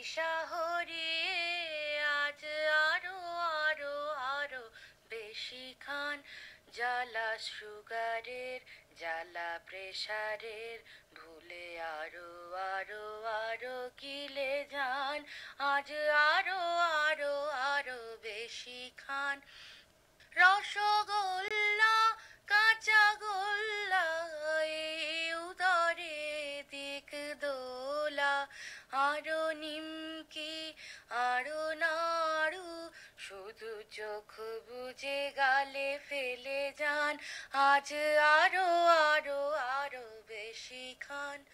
তৃষা হরিয়ে আজ আরো আরো আরো বেশি খান। জ্বালা সুগারের, জ্বালা প্রেসারের, ভুলে আরো আরো আরো গিলে যান। আজ আরো আরো আরো বেশি খান। রসগোল্লা, কাঁচা গোল্লা, এই উদরে দিক দোলা। আরো নিমকি, আরো নাড়ু, শুধু চোখ বুজে গালে ফেলে যান। আজ আরো আরো আরো বেশি খান।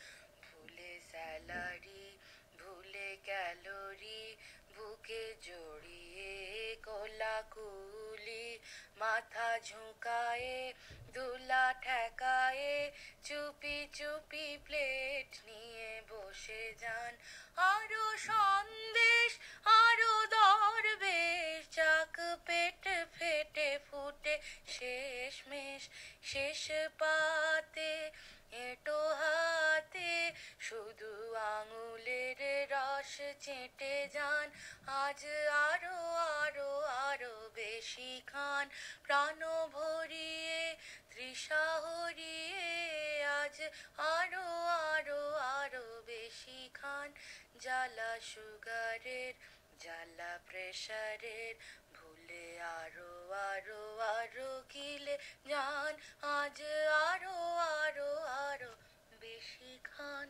ভুলে স্যালারি, ভুলে ক্যালোরি, বুকে জড়িয়ে কোলাকুলি। মাথা ঝুঁকায়ে, দুলা ঠেকায়ে, চুপি চুপি প্লেট নিয়ে বসে যান। আরো সন্দেশ, আরো দরবেশ, চাক পেট ফেটে ফুটে শেষমেশ। শেষ পাতে, এঁটো হাতে, শুধু আঙুলের রস চেটে যান। আজ আরো আরো আরো বেশি খান। প্রাণ ভরিয়ে, তৃষা হরিয়ে আজ আরো আরো আরো বেশি খান। জ্বালা সুগারের, জ্বালা প্রেসারের, ভুলে আরো আরো আরো গিলে যান। আজ আরো আরো আরো বেশি খান।